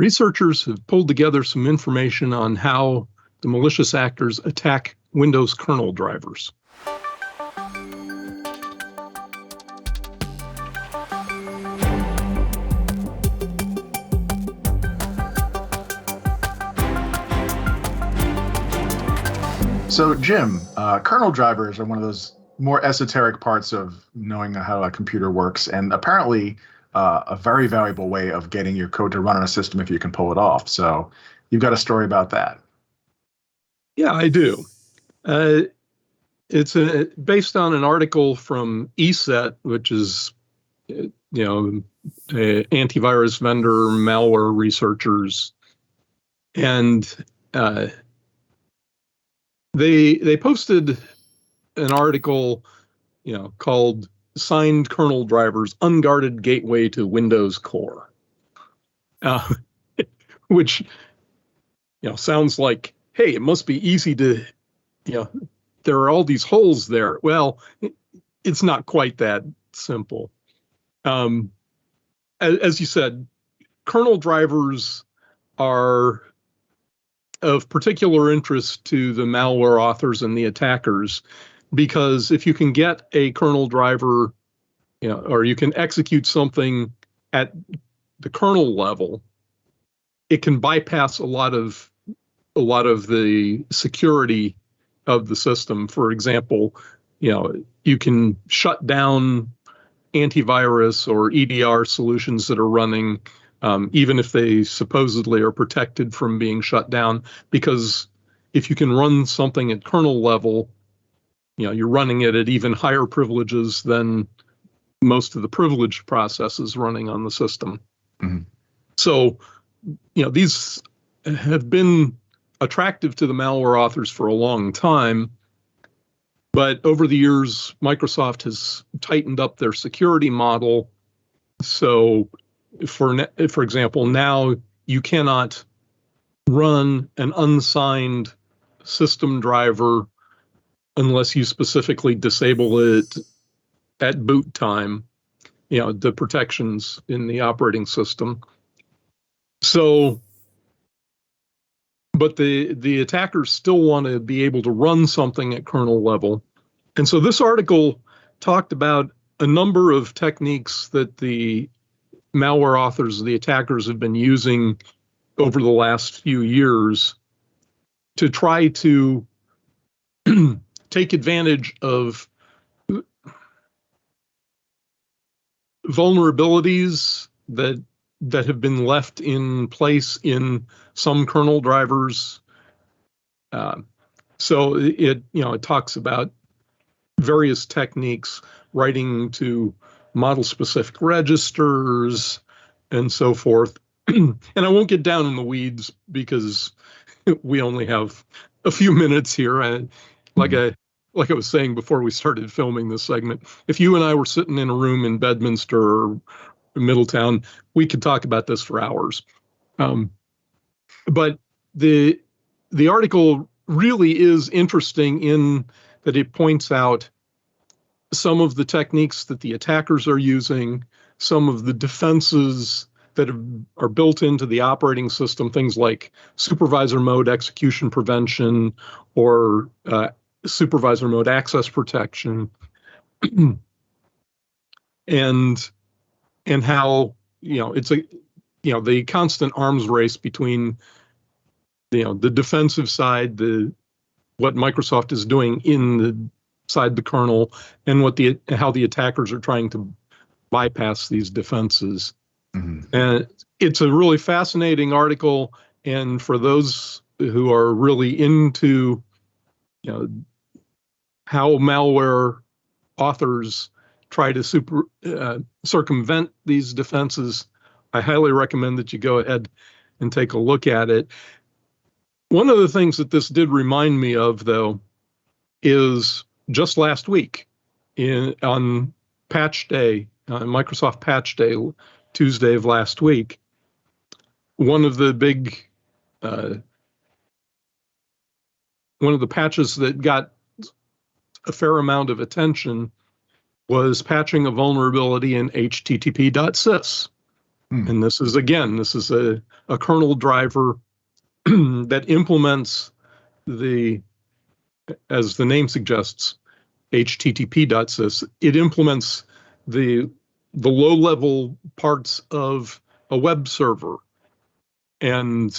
Researchers have pulled together some information on how the malicious actors attack Windows kernel drivers. So, Jim, kernel drivers are one of those more esoteric parts of knowing how a computer works, and apparently a very valuable way of getting your code to run on a system if you can pull it off. So you've got a story about that. Yeah, I do. It's based on an article from ESET, which is, an antivirus vendor, malware researchers, and they posted an article, called "Signed Kernel Drivers: Unguarded Gateway to Windows Core," which sounds like, hey, it must be easy to, there are all these holes there. Well, it's not quite that simple. As you said, kernel drivers are of particular interest to the malware authors and the attackers, because if you can get a kernel driver, or you can execute something at the kernel level, it can bypass a lot of the security of the system. For example, you can shut down antivirus or EDR solutions that are running, even if they supposedly are protected from being shut down, because if you can run something at kernel level, you're running it at even higher privileges than most of the privileged processes running on the system. Mm-hmm. So, these have been attractive to the malware authors for a long time. But over the years, Microsoft has tightened up their security model. So, for example, now you cannot run an unsigned system driver unless you specifically disable it at boot time, the protections in the operating system. So, but the attackers still want to be able to run something at kernel level. And so this article talked about a number of techniques that the malware authors, the attackers, have been using over the last few years to try to take advantage of vulnerabilities that have been left in place in some kernel drivers. So it talks about various techniques, writing to model-specific registers and so forth. And I won't get down in the weeds because we only have a few minutes here. And like I was saying before we started filming this segment, if you and I were sitting in a room in Bedminster or Middletown, we could talk about this for hours. But the article really is interesting in that it points out some of the techniques that the attackers are using, some of the defenses that are built into the operating system, things like supervisor mode execution prevention or supervisor mode access protection, and how it's the constant arms race between the defensive side, what Microsoft is doing inside the kernel, and how the attackers are trying to bypass these defenses. Mm-hmm. And it's a really fascinating article. And for those who are really into, how malware authors try to circumvent these defenses, I highly recommend that you go ahead and take a look at it. One of the things that this did remind me of, though, is just last week on Patch Day, Microsoft Patch Day, Tuesday of last week, one of the patches that got a fair amount of attention was patching a vulnerability in http.sys. And this is a kernel driver that implements as the name suggests, http.sys. It implements the low-level parts of a web server. And,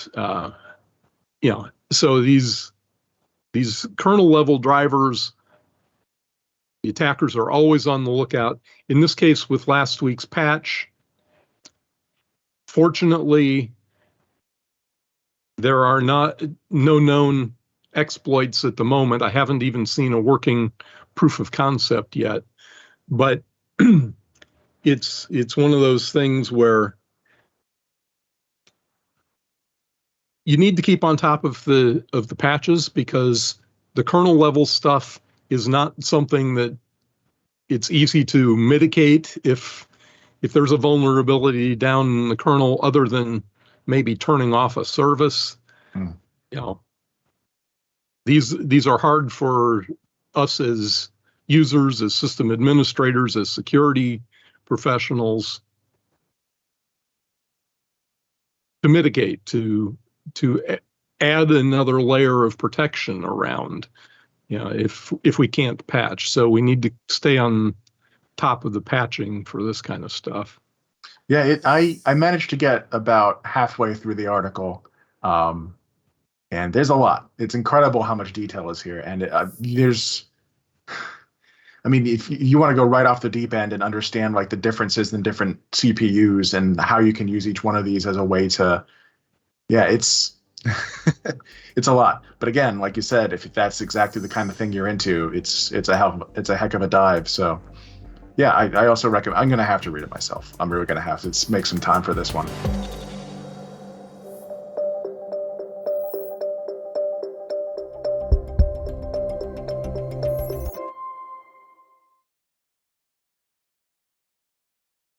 so these kernel-level drivers, the attackers are always on the lookout. In this case, with last week's patch, fortunately, there are no known exploits at the moment. I haven't even seen a working proof of concept yet, but it's one of those things where you need to keep on top of the patches, because the kernel level stuff is not something that it's easy to mitigate if there's a vulnerability down in the kernel, other than maybe turning off a service. These are hard for us as users, as system administrators, as security professionals to mitigate, to add another layer of protection around, if we can't patch. So we need to stay on top of the patching for this kind of stuff. Yeah, I managed to get about halfway through the article, and there's a lot. It's incredible how much detail is here, and if you want to go right off the deep end and understand like the differences in different CPUs and how you can use each one of these as a way to, it's it's a lot. But again, like you said, if that's exactly the kind of thing you're into, it's a heck of a dive. So yeah, I also recommend. I'm going to have to read it myself. I'm really going to have to make some time for this one.